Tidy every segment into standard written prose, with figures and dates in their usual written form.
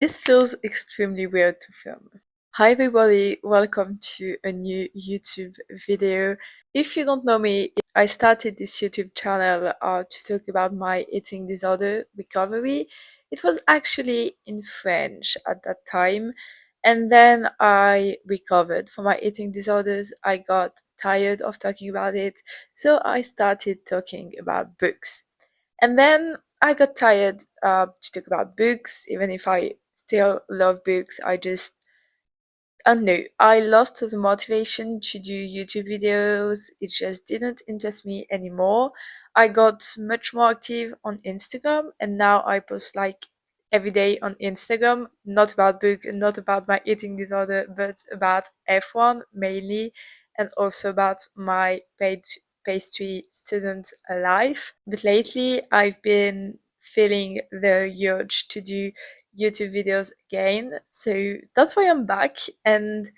This feels extremely weird to film. Hi everybody, welcome to a new YouTube video. If you don't know me, I started this YouTube channel to talk about my eating disorder recovery. It was actually in French at that time, and then I recovered from my eating disorders. I got tired of talking about it, so I started talking about books. And then I got tired to talk about books, even if I still love books. I don't know, I lost the motivation to do YouTube videos. It just didn't interest me anymore. I got much more active on Instagram, and now I post like every day on Instagram, not about book, not about my eating disorder, but about F1 mainly, and also about my pastry student life. But lately, I've been feeling the urge to do YouTube videos again. So that's why I'm back, and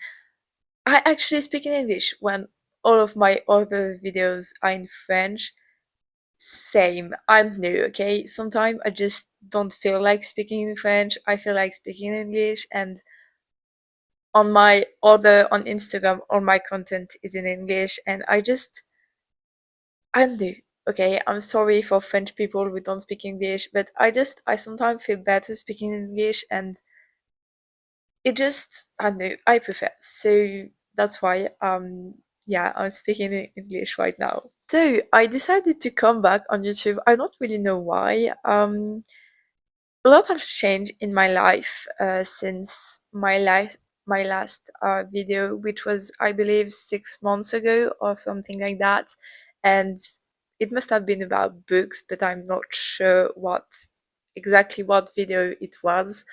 I actually speak in English when all of my other videos are in French. Same, I'm new, okay? Sometimes I just don't feel like speaking in French. I feel like speaking in English, and on Instagram, all my content is in English, and I'm new. Okay, I'm sorry for French people who don't speak English, but I sometimes feel better speaking English, and I don't know, I prefer. So that's why yeah, I'm speaking in English right now. So I decided to come back on YouTube. I don't really know why. A lot has changed in my life since my last video, which was I believe 6 months ago or something like that, and it must have been about books, but I'm not sure what video it was.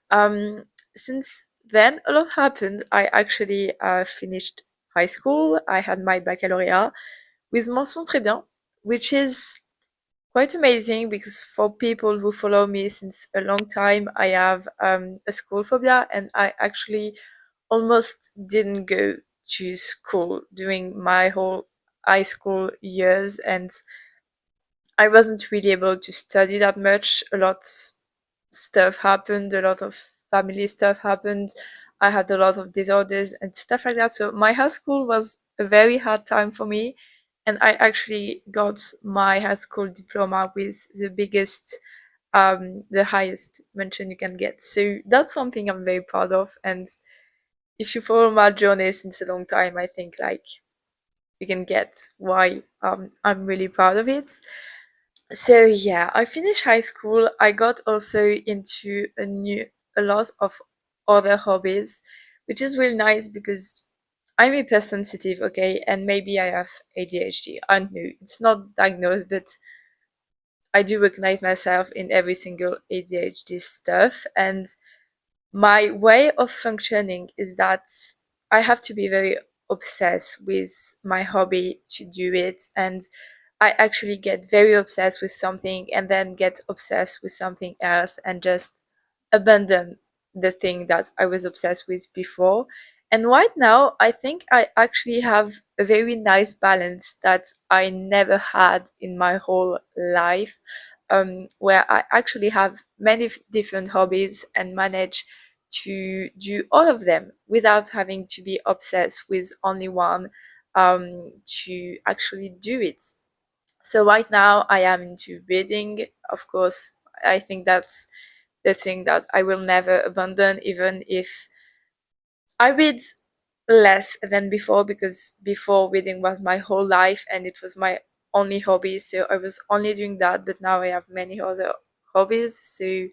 Um, since then, a lot happened. I actually finished high school. I had my baccalaureate with mention très bien, which is quite amazing because for people who follow me since a long time, I have a school phobia, and I actually almost didn't go to school during my whole high school years, and I wasn't really able to study that much. A lot stuff happened, a lot of family stuff happened. I had a lot of disorders and stuff like that. So my high school was a very hard time for me. And I actually got my high school diploma with the highest mention you can get. So that's something I'm very proud of. And if you follow my journey since a long time, I think like you can get why I'm really proud of it. So yeah, I finished high school. I got also into a lot of other hobbies, which is really nice because I'm hypersensitive, okay, and maybe I have ADHD. I don't know. It's not diagnosed, but I do recognize myself in every single ADHD stuff. And my way of functioning is that I have to be very obsessed with my hobby to do it, and I actually get very obsessed with something and then get obsessed with something else and just abandon the thing that I was obsessed with before. And right now, I think I actually have a very nice balance that I never had in my whole life, where I actually have many different hobbies and manage to do all of them without having to be obsessed with only one to actually do it. So right now I am into reading. Of course, I think that's the thing that I will never abandon, even if I read less than before, because before reading was my whole life and it was my only hobby. So I was only doing that, but now I have many other hobbies. So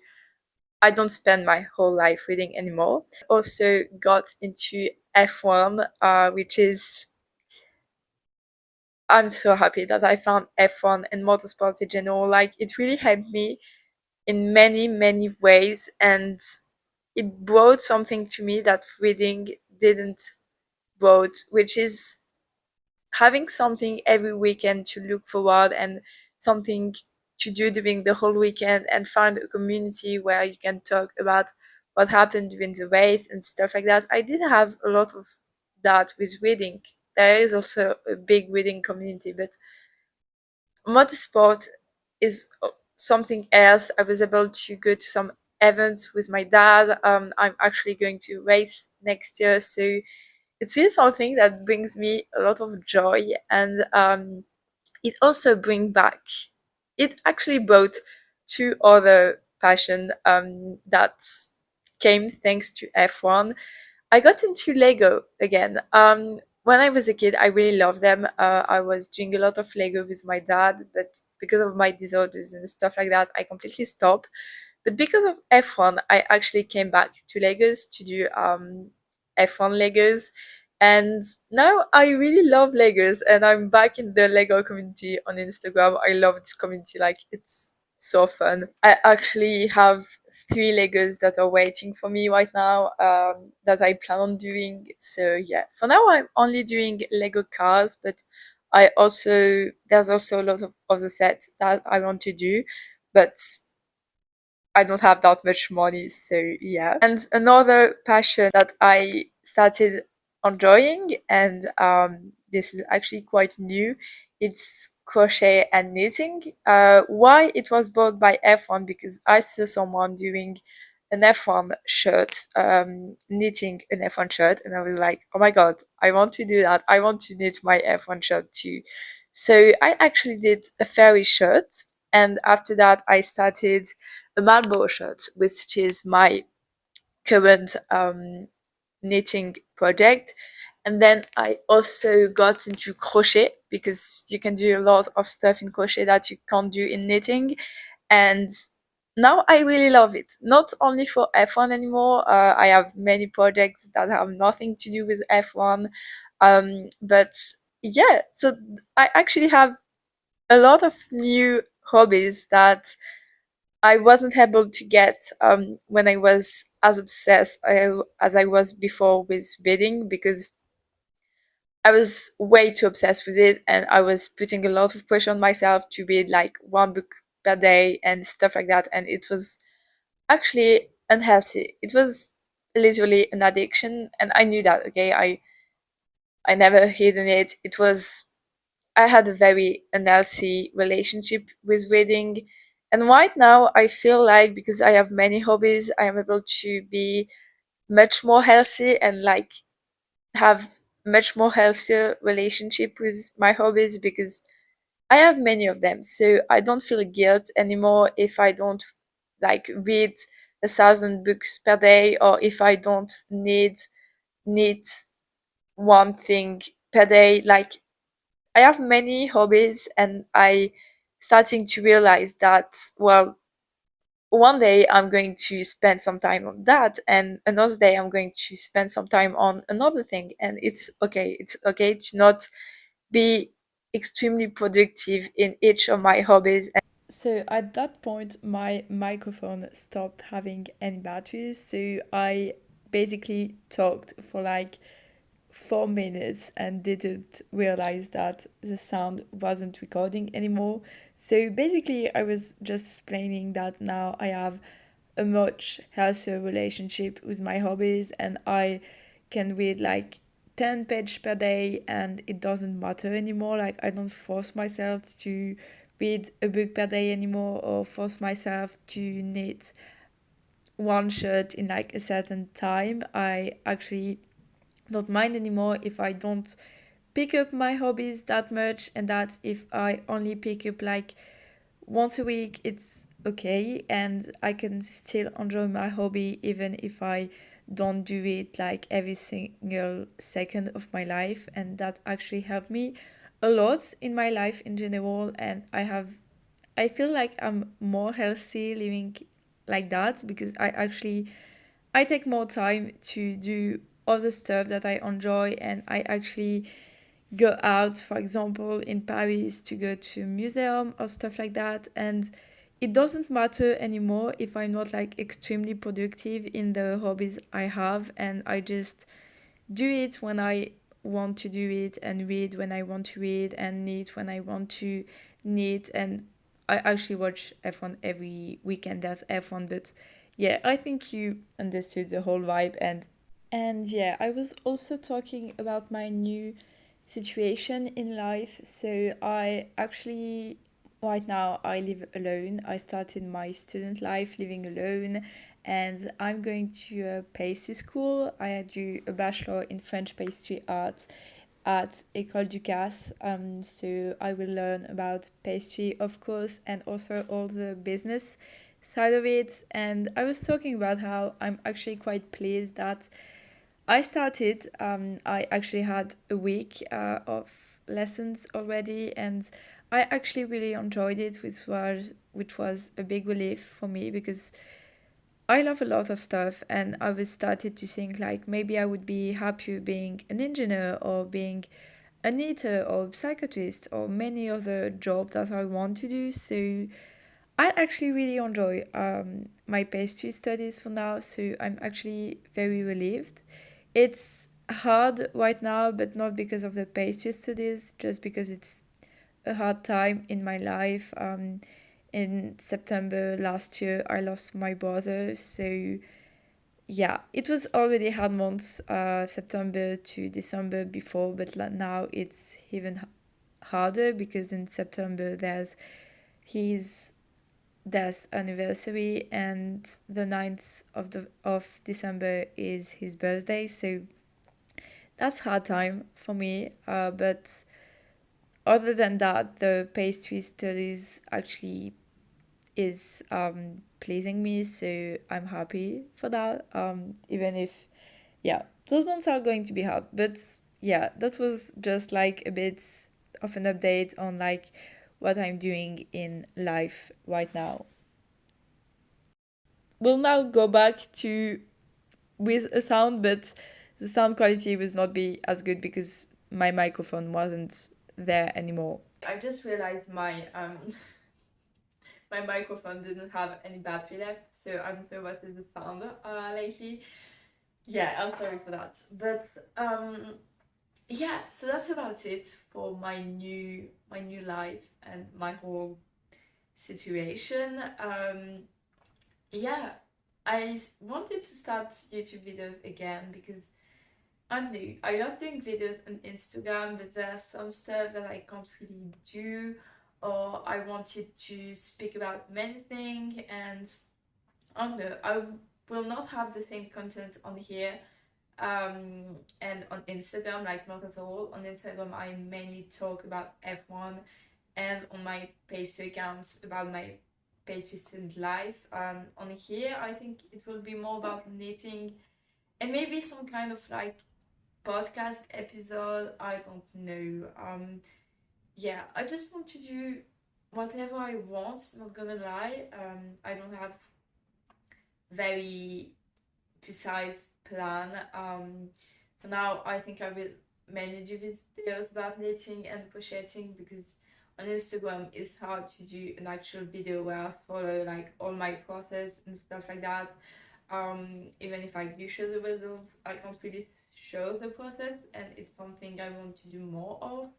I don't spend my whole life reading anymore. Also got into F1, which is I'm so happy that I found F1 and motorsports in general. Like it really helped me in many ways, and it brought something to me that reading didn't brought, which is having something every weekend to look forward and something to do during the whole weekend, and find a community where you can talk about what happened during the race and stuff like that. I did have a lot of that with reading. There is also a big reading community, but motorsport is something else. I was able to go to some events with my dad. I'm actually going to race next year, so it's really something that brings me a lot of joy, and it also bring back. It actually brought two other passion that came thanks to F1. I got into Lego again. When I was a kid, I really loved them. I was doing a lot of Lego with my dad, but because of my disorders and stuff like that, I completely stopped. But because of F1, I actually came back to Legos to do F1 Legos. And now I really love Legos, and I'm back in the Lego community on Instagram. I love this community, like it's so fun. I actually have three Legos that are waiting for me right now, that I plan on doing. So yeah, for now I'm only doing Lego cars, but there's also a lot of other sets that I want to do, but I don't have that much money, so yeah. And another passion that I started enjoying, and this is actually quite new, it's crochet and knitting. Why it was bought by F1, because I saw someone doing an F1 shirt, knitting an F1 shirt, and I was like, oh my god, I want to do that. I want to knit my F1 shirt too. So I actually did a fairy shirt, and after that I started a Marlboro shirt, which is my current knitting project. And then I also got into crochet, because you can do a lot of stuff in crochet that you can't do in knitting. And now I really love it. Not only for F1 anymore. I have many projects that have nothing to do with F1. But yeah, so I actually have a lot of new hobbies that I wasn't able to get when I was as obsessed as I was before with reading, because I was way too obsessed with it, and I was putting a lot of pressure on myself to read like one book per day and stuff like that, and it was actually unhealthy. It was literally an addiction, and I knew that. Okay, I never hidden it. It was I had a very unhealthy relationship with reading. And right now, I feel like because I have many hobbies, I am able to be much more healthy and like have much more healthier relationship with my hobbies, because I have many of them. So I don't feel guilt anymore if I don't like read 1,000 books per day, or if I don't need one thing per day. Like I have many hobbies, and I starting to realize that, well, one day I'm going to spend some time on that, and another day I'm going to spend some time on another thing, and it's okay. It's okay to not be extremely productive in each of my hobbies. So at that point, my microphone stopped having any batteries, so I basically talked for like 4 minutes and didn't realize that the sound wasn't recording anymore. So basically, I was just explaining that now I have a much healthier relationship with my hobbies, and I can read like 10 pages per day, and it doesn't matter anymore. Like, I don't force myself to read a book per day anymore, or force myself to knit one shirt in like a certain time. I actually don't mind anymore if I don't pick up my hobbies that much, and that if I only pick up like once a week, it's okay, and I can still enjoy my hobby even if I don't do it like every single second of my life. And that actually helped me a lot in my life in general, and I feel like I'm more healthy living like that, because I take more time to do other stuff that I enjoy, and I actually go out, for example, in Paris to go to a museum or stuff like that. And it doesn't matter anymore if I'm not like extremely productive in the hobbies I have, and I just do it when I want to do it, and read when I want to read, and knit when I want to knit. And I actually watch F1 every weekend. That's F1, but yeah, I think you understood the whole vibe. And yeah, I was also talking about my new situation in life. So I actually right now I live alone. I started my student life living alone, and I'm going to a pastry school. I do a bachelor in French pastry art at École Ducasse. So I will learn about pastry, of course, and also all the business side of it. And I was talking about how I'm actually quite pleased that I started. I actually had a week of lessons already, and I actually really enjoyed it, which was a big relief for me because I love a lot of stuff, and I was started to think like maybe I would be happier being an engineer or being a knitter or psychiatrist or many other jobs that I want to do. So I actually really enjoy my pastry studies for now, so I'm actually very relieved. It's hard right now, but not because of the pastry studies, just because it's a hard time in my life. In September last year, I lost my brother, so yeah, it was already hard months, September to December before, but now it's even harder because in September there's his death anniversary, and the 9th of December is his birthday, so that's hard time for me. But other than that, the pastry studies actually is pleasing me, so I'm happy for that. Even if, yeah, those months are going to be hard, but yeah, that was just like a bit of an update on like what I'm doing in life right now. We'll now go back to with a sound, but the sound quality was not be as good because my microphone wasn't there anymore. I just realized my my microphone didn't have any battery left, so I don't know what is the sound lately. Yeah, I'm sorry for that. But yeah, so that's about it for my new life and my whole situation. Yeah, I wanted to start YouTube videos again because I'm new. I love doing videos on Instagram, but there's some stuff that I can't really do, or I wanted to speak about many things, and I don't know, I will not have the same content on here and on Instagram, like not at all. On Instagram, I mainly talk about F1, and on my pastry account about my pastry student life. On here, I think it will be more about knitting and maybe some kind of like podcast episode. I don't know. Yeah, I just want to do whatever I want. Not gonna lie. I don't have very precise plan. For now, I think I will mainly do these videos about knitting and crocheting because on Instagram it's hard to do an actual video where I follow like all my process and stuff like that. Even if I do show the results, I can't really show the process, and it's something I want to do more of.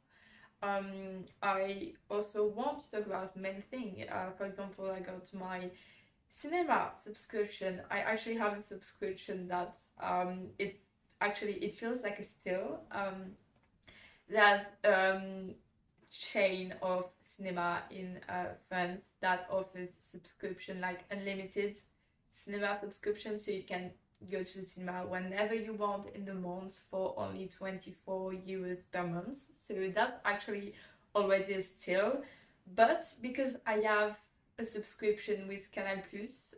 I also want to talk about many things. For example, I got my cinema subscription. I actually have a subscription that it's actually it feels like a still. There's chain of cinema in France that offers subscription like unlimited cinema subscription, so you can go to the cinema whenever you want in the month for only 24 euros per month. So that's actually already a steal. But because I have a subscription with Canal Plus,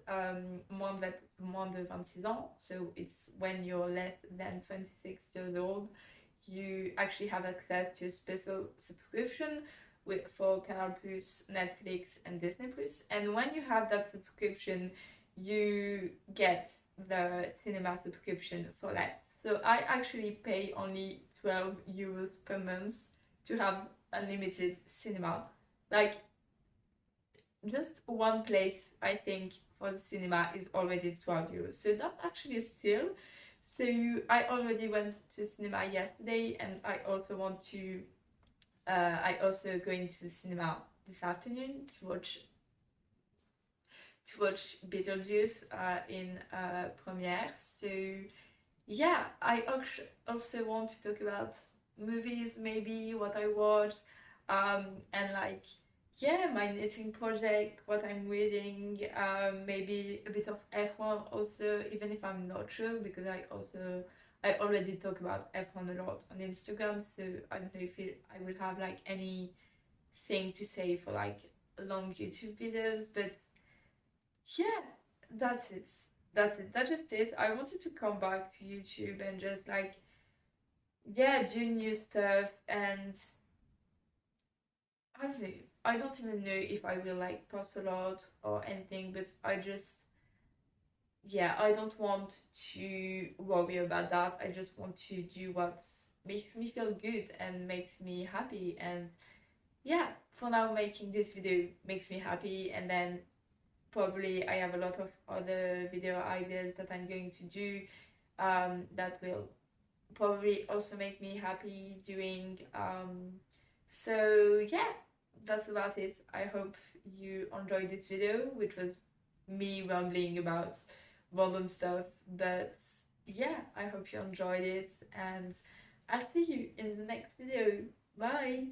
moins de 26 ans, so it's when you're less than 26 years old, you actually have access to a special subscription for Canal Plus, Netflix, and Disney Plus. And when you have that subscription, you get the cinema subscription for less. So I actually pay only 12 euros per month to have unlimited cinema. Like, just one place, I think, for the cinema is already 12 euros. So that's actually a steal. So I already went to cinema yesterday, and I also want to. I also going to the cinema this afternoon to watch Beetlejuice in premiere. So yeah, I also want to talk about movies, maybe what I watch, and like yeah, my knitting project, what I'm reading, maybe a bit of F1 also, even if I'm not sure, because I already talk about F1 a lot on Instagram, so I don't know if I will have like anything to say for like long YouTube videos, but yeah, that's it. That's it. That's just it. I wanted to come back to YouTube and just like, yeah, do new stuff and I don't know. I don't even know if I will like post a lot or anything, but I just, yeah, I don't want to worry about that. I just want to do what makes me feel good and makes me happy. And yeah, for now, making this video makes me happy. And then probably I have a lot of other video ideas that I'm going to do that will probably also make me happy doing. So yeah, that's about it. I hope you enjoyed this video, which was me rambling about random stuff. But yeah, I hope you enjoyed it, and I'll see you in the next video. Bye!